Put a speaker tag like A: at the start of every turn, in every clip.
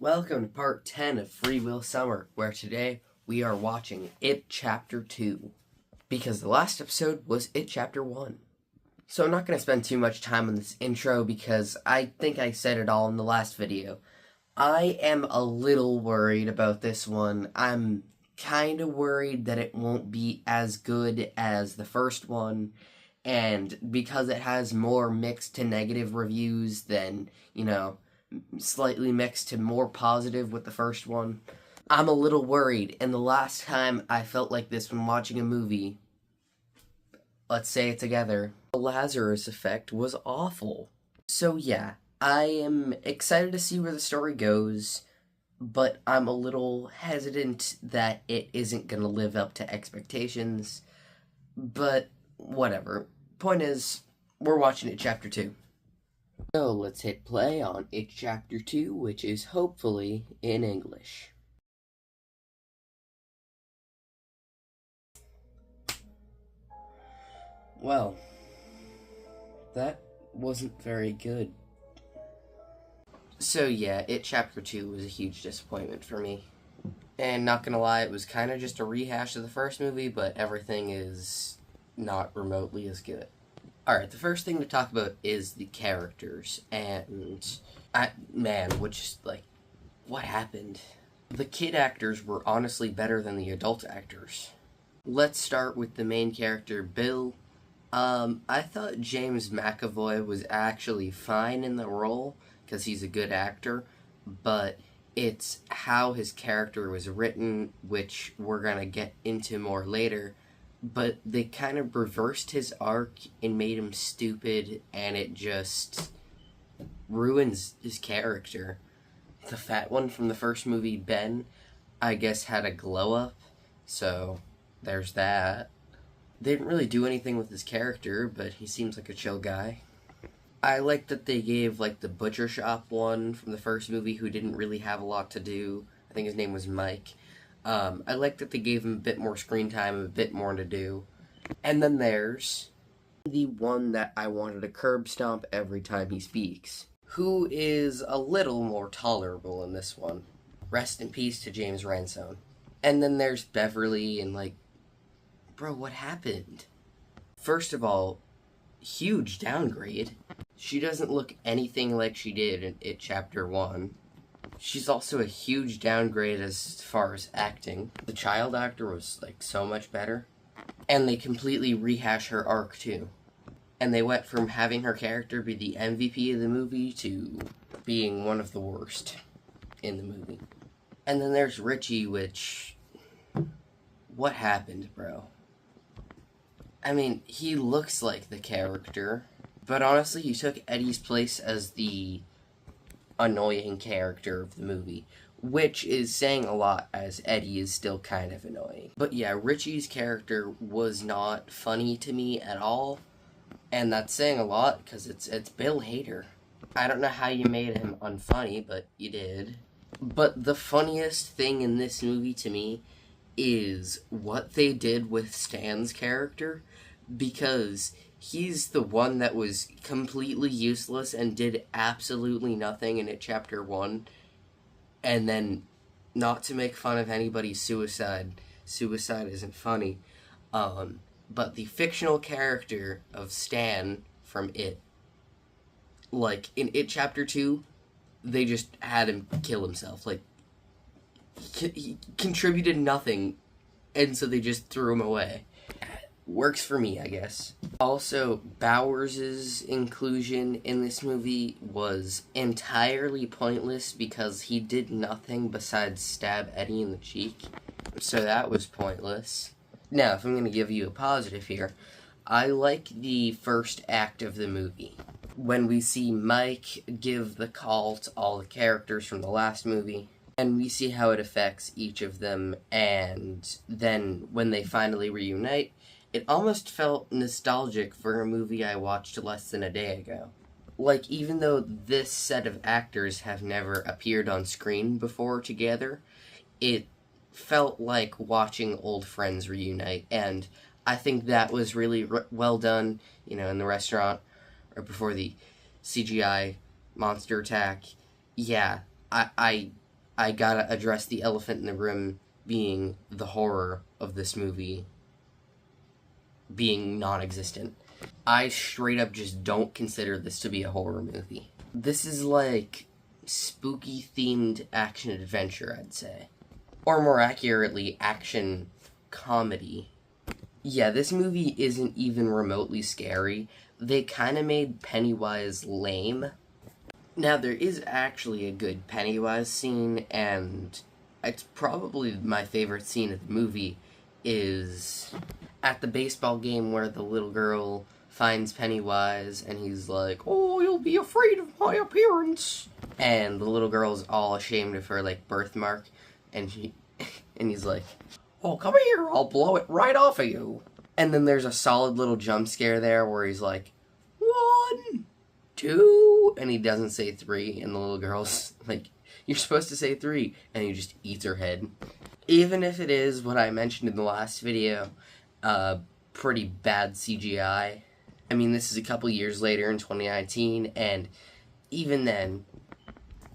A: Welcome to part 10 of Free Will Summer, where today we are watching It Chapter 2, because the last episode was It Chapter 1. So I'm not going to spend too much time on this intro because I think I said it all in the last video. I am a little worried about this one. I'm kind of worried that it won't be as good as the first one, and because it has more mixed to negative reviews than, slightly mixed to more positive with the first one, I'm a little worried. And the last time I felt like this when watching a movie, let's say it together, The Lazarus Effect was awful. So yeah, I am excited to see where the story goes, but I'm a little hesitant that it isn't going to live up to expectations. But whatever. Point is, we're watching It Chapter 2. So let's hit play on It Chapter 2, which is hopefully in English. Well, that wasn't very good. So yeah, It Chapter 2 was a huge disappointment for me. And not gonna lie, it was kind of just a rehash of the first movie, but everything is not remotely as good. Alright, the first thing to talk about is the characters, and what happened? The kid actors were honestly better than the adult actors. Let's start with the main character, Bill. I thought James McAvoy was actually fine in the role, because he's a good actor, but it's how his character was written, which we're gonna get into more later, but they kind of reversed his arc and made him stupid, and it just ruins his character. The fat one from the first movie, Ben, I guess had a glow up, so there's that. They didn't really do anything with his character, but he seems like a chill guy. I like that they gave, the butcher shop one from the first movie, who didn't really have a lot to do. I think his name was Mike. I like that they gave him a bit more screen time, a bit more to do. And then there's the one that I wanted to curb stomp every time he speaks, who is a little more tolerable in this one. Rest in peace to James Ransone. And then there's Beverly, and bro, what happened? First of all, huge downgrade. She doesn't look anything like she did in It Chapter 1. She's also a huge downgrade as far as acting. The child actor was, so much better. And they completely rehash her arc, too. And they went from having her character be the MVP of the movie to being one of the worst in the movie. And then there's Richie, which... what happened, bro? I mean, he looks like the character, but honestly, he took Eddie's place as the annoying character of the movie, which is saying a lot, as Eddie is still kind of annoying. But yeah, Richie's character was not funny to me at all, and that's saying a lot, because it's Bill Hader. I don't know how you made him unfunny, but you did. But the funniest thing in this movie to me is what they did with Stan's character, because he's the one that was completely useless and did absolutely nothing in It Chapter 1, and then, not to make fun of anybody's suicide isn't funny, but the fictional character of Stan from It, in It Chapter 2, they just had him kill himself, he contributed nothing, and so they just threw him away. Works for me, I guess. Also, Bowers' inclusion in this movie was entirely pointless because he did nothing besides stab Eddie in the cheek. So that was pointless. Now, if I'm going to give you a positive here, I like the first act of the movie. When we see Mike give the call to all the characters from the last movie, and we see how it affects each of them, and then when they finally reunite, it almost felt nostalgic for a movie I watched less than a day ago. Even though this set of actors have never appeared on screen before together, it felt like watching old friends reunite, and I think that was really well done, in the restaurant, or before the CGI monster attack. Yeah, I I gotta address the elephant in the room being the horror of this movie being non-existent. I straight up just don't consider this to be a horror movie. This is like spooky themed action adventure, I'd say. Or more accurately, action comedy. Yeah, this movie isn't even remotely scary. They kind of made Pennywise lame. Now, there is actually a good Pennywise scene, and it's probably my favorite scene of the movie, is at the baseball game where the little girl finds Pennywise, and he's like, "Oh, you'll be afraid of my appearance." And the little girl's all ashamed of her, like, birthmark, and he's like, "Oh, come here, I'll blow it right off of you." And then there's a solid little jump scare there where he's like, 1, 2, and he doesn't say 3, and the little girl's like, "You're supposed to say 3, and he just eats her head. Even if it is what I mentioned in the last video, pretty bad CGI. I mean, this is a couple years later in 2019, and even then,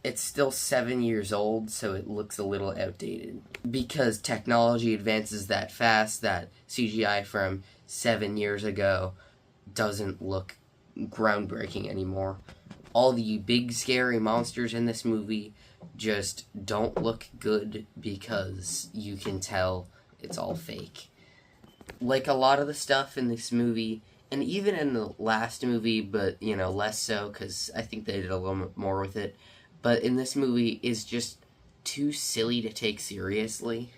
A: it's still 7 years old, so it looks a little outdated. Because technology advances that fast that CGI from 7 years ago doesn't look groundbreaking anymore. All the big scary monsters in this movie just don't look good because you can tell it's all fake. Like a lot of the stuff in this movie, and even in the last movie, but, you know, less so because I think they did a little bit more with it, but in this movie is just too silly to take seriously.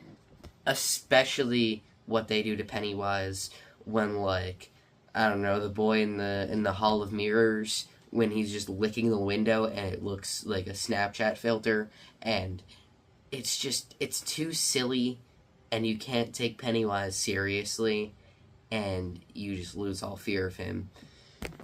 A: Especially what they do to Pennywise when, like, I don't know, the boy in the Hall of Mirrors, when he's just licking the window and it looks like a Snapchat filter, and it's too silly, and you can't take Pennywise seriously, and you just lose all fear of him.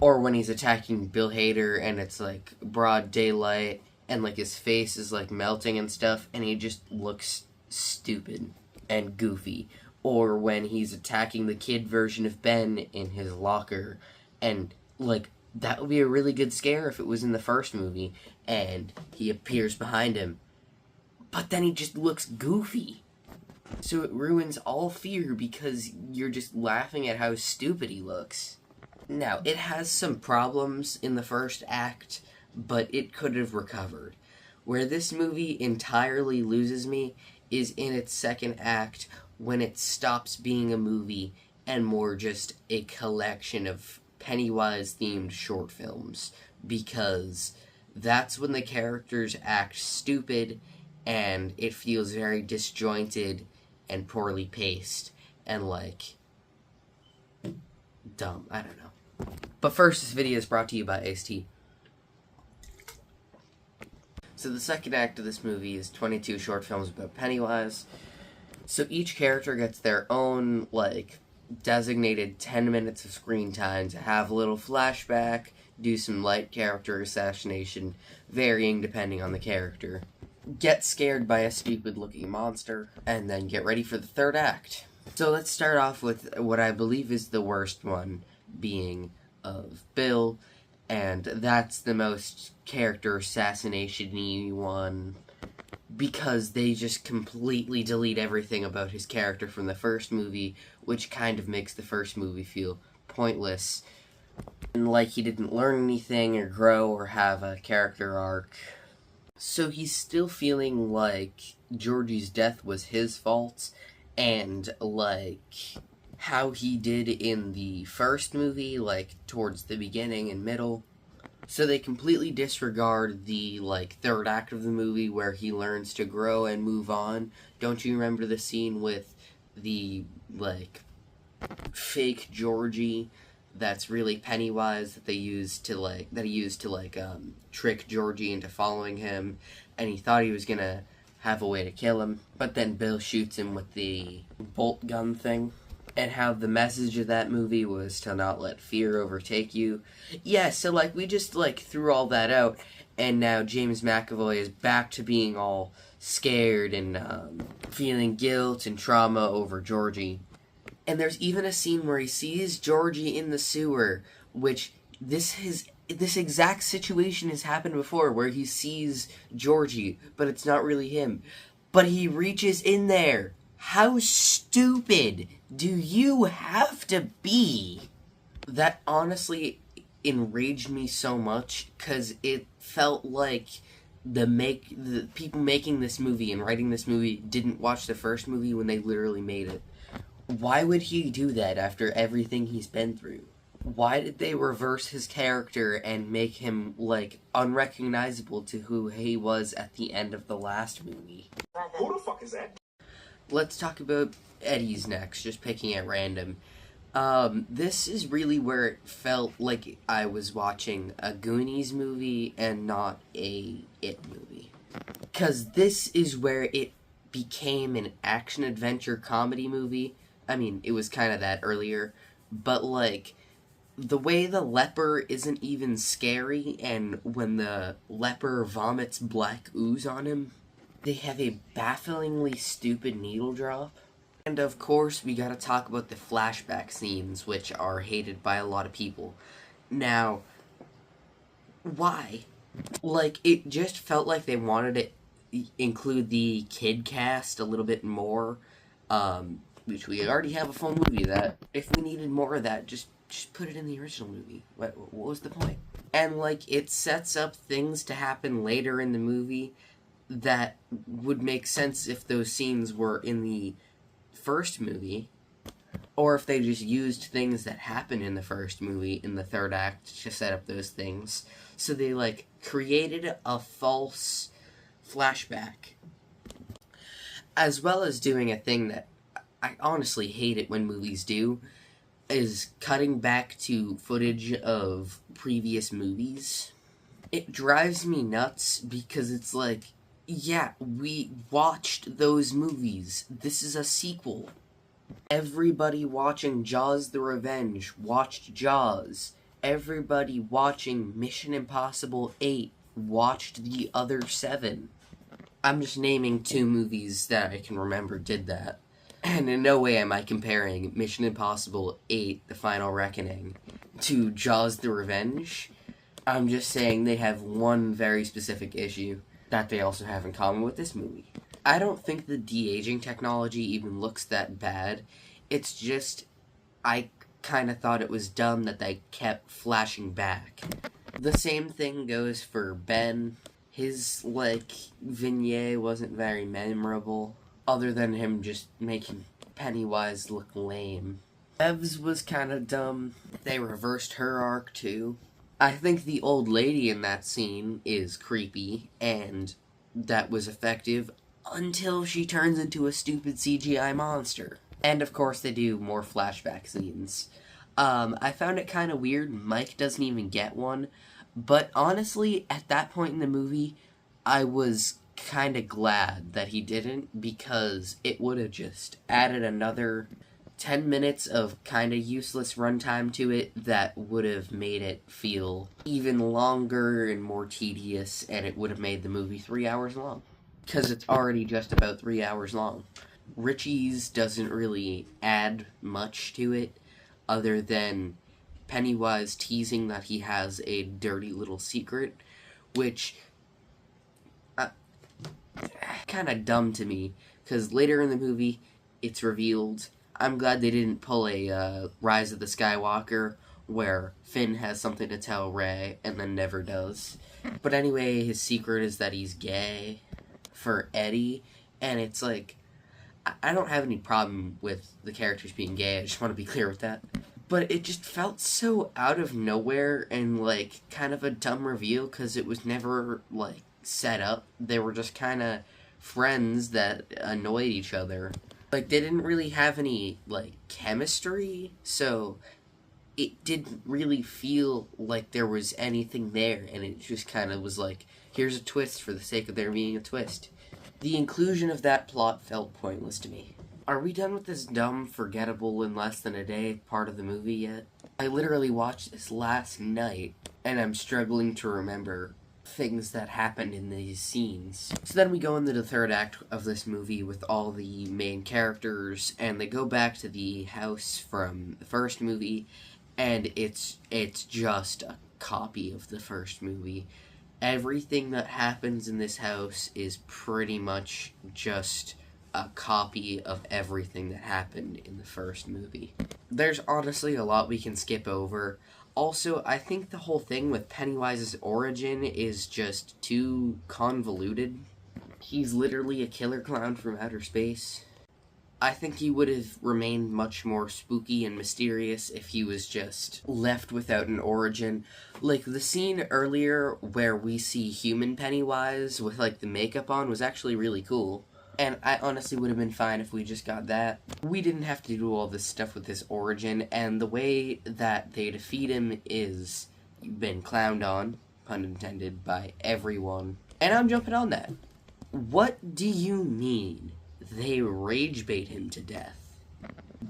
A: Or when he's attacking Bill Hader and it's like broad daylight and like his face is like melting and stuff, and he just looks stupid and goofy. Or when he's attacking the kid version of Ben in his locker, and like that would be a really good scare if it was in the first movie and he appears behind him, but then he just looks goofy, so it ruins all fear because you're just laughing at how stupid he looks. Now, it has some problems in the first act, but it could have recovered. Where this movie entirely loses me is in its second act, when it stops being a movie and more just a collection of Pennywise-themed short films, because that's when the characters act stupid and it feels very disjointed and poorly paced and, like, dumb. I don't know. But first, this video is brought to you by Ace-T. So the second act of this movie is 22 short films about Pennywise. So each character gets their own, like, designated 10 minutes of screen time to have a little flashback, do some light character assassination, varying depending on the character, get scared by a stupid-looking monster, and then get ready for the third act. So let's start off with what I believe is the worst one, being of Bill, and that's the most character assassination-y one, because they just completely delete everything about his character from the first movie, which kind of makes the first movie feel pointless, and like he didn't learn anything or grow or have a character arc. So he's still feeling like Georgie's death was his fault, and like how he did in the first movie, like towards the beginning and middle. So they completely disregard the, like, third act of the movie where he learns to grow and move on. Don't you remember the scene with the, like, fake Georgie that's really Pennywise that he used to, trick Georgie into following him, and he thought he was gonna have a way to kill him, but then Bill shoots him with the bolt gun thing? And how the message of that movie was to not let fear overtake you. Yeah, so, like, we just, like, threw all that out, and now James McAvoy is back to being all scared and, feeling guilt and trauma over Georgie. And there's even a scene where he sees Georgie in the sewer, which this has this exact situation has happened before where he sees Georgie, but it's not really him. But he reaches in there. How stupid do you have to be? That honestly enraged me so much because it felt like the people making this movie and writing this movie didn't watch the first movie when they literally made it. Why would he do that after everything he's been through? Why did they reverse his character and make him, like, unrecognizable to who he was at the end of the last movie?
B: Who the fuck is that?
A: Let's talk about Eddie's next, just picking at random. This is really where it felt like I was watching a Goonies movie and not a It movie. Because this is where it became an action-adventure comedy movie. I mean, it was kind of that earlier, but, like, the way the leper isn't even scary, and when the leper vomits black ooze on him, they have a bafflingly stupid needle drop. And of course, we gotta talk about the flashback scenes, which are hated by a lot of people. Now, why? Like, it just felt like they wanted to include the kid cast a little bit more, which we already have a full movie of that. If we needed more of that, just put it in the original movie. What was the point? And, like, it sets up things to happen later in the movie that would make sense if those scenes were in the first movie, or if they just used things that happened in the first movie in the third act to set up those things. So they, like, created a false flashback, as well as doing a thing that I honestly hate it when movies do, is cutting back to footage of previous movies. It drives me nuts because it's like, yeah, we watched those movies. This is a sequel. Everybody watching Jaws the Revenge watched Jaws. Everybody watching Mission Impossible 8 watched the other 7. I'm just naming 2 movies that I can remember did that. And in no way am I comparing Mission Impossible 8, The Final Reckoning, to Jaws the Revenge. I'm just saying they have one very specific issue that they also have in common with this movie. I don't think the de-aging technology even looks that bad. It's just, I kind of thought it was dumb that they kept flashing back. The same thing goes for Ben. His, like, vignette wasn't very memorable, other than him just making Pennywise look lame. Ev's was kind of dumb. They reversed her arc, too. I think the old lady in that scene is creepy, and that was effective until she turns into a stupid CGI monster. And of course they do more flashback scenes. I found it kind of weird Mike doesn't even get one, but honestly, at that point in the movie, I was kind of glad that he didn't, because it would have just added another 10 minutes of kind of useless runtime to it that would have made it feel even longer and more tedious, and it would have made the movie 3 hours long. Because it's already just about 3 hours long. Richie's doesn't really add much to it, other than Pennywise teasing that he has a dirty little secret, which kind of dumb to me, because later in the movie, it's revealed. I'm glad they didn't pull a Rise of the Skywalker, where Finn has something to tell Rey, and then never does. But anyway, his secret is that he's gay for Eddie, and it's like, I don't have any problem with the characters being gay, I just want to be clear with that. But it just felt so out of nowhere, and, like, kind of a dumb reveal, because it was never, like, set up. They were just kind of friends that annoyed each other. Like, they didn't really have any, like, chemistry, so it didn't really feel like there was anything there, and it just kind of was like, here's a twist for the sake of there being a twist. The inclusion of that plot felt pointless to me. Are we done with this dumb, forgettable, in less than a day part of the movie yet? I literally watched this last night, and I'm struggling to remember things that happened in these scenes. So then we go into the third act of this movie with all the main characters, and they go back to the house from the first movie, and it's just a copy of the first movie. Everything that happens in this house is pretty much just a copy of everything that happened in the first movie. There's honestly a lot we can skip over. Also, I think the whole thing with Pennywise's origin is just too convoluted. He's literally a killer clown from outer space. I think he would have remained much more spooky and mysterious if he was just left without an origin. Like, the scene earlier where we see human Pennywise with, like, the makeup on was actually really cool. And I honestly would have been fine if we just got that. We didn't have to do all this stuff with his origin, and the way that they defeat him is been clowned on, pun intended, by everyone. And I'm jumping on that. What do you mean they rage bait him to death?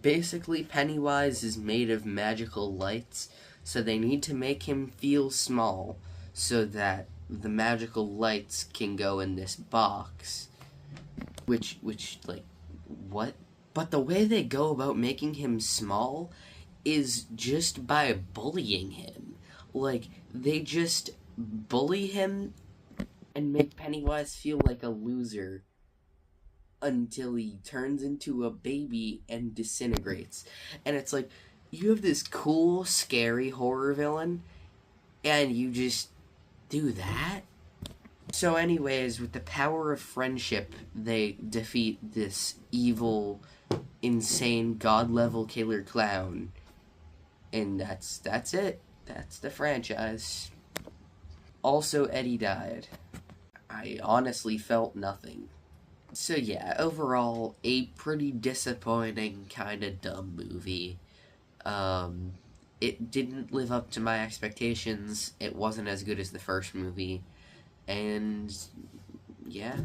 A: Basically, Pennywise is made of magical lights, so they need to make him feel small so that the magical lights can go in this box. Which, like, what? But the way they go about making him small is just by bullying him. Like, they just bully him and make Pennywise feel like a loser until he turns into a baby and disintegrates. And it's like, you have this cool, scary horror villain, and you just do that? So anyways, with the power of friendship, they defeat this evil, insane, god-level killer clown. And that's it. That's the franchise. Also, Eddie died. I honestly felt nothing. So yeah, overall, a pretty disappointing, kinda dumb movie. It didn't live up to my expectations. It wasn't as good as the first movie. And yeah,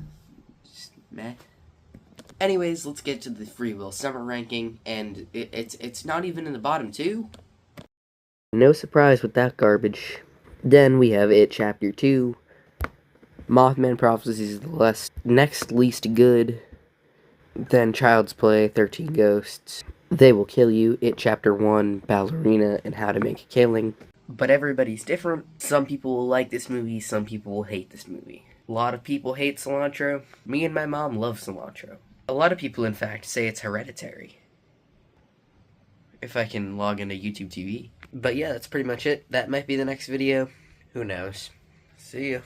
A: just meh. Anyways, let's get to the Free Will Summer ranking, and it's not even in the bottom two. No surprise with that garbage. Then we have It Chapter 2. Mothman Prophecies is the next least good. Then Child's Play, 13 Ghosts. They Will Kill You, It Chapter 1, Ballerina, and How to Make a Killing. But everybody's different. Some people will like this movie, some people will hate this movie. A lot of people hate cilantro. Me and my mom love cilantro. A lot of people, in fact, say it's Hereditary. If I can log into YouTube TV. But yeah, that's pretty much it. That might be the next video. Who knows? See ya.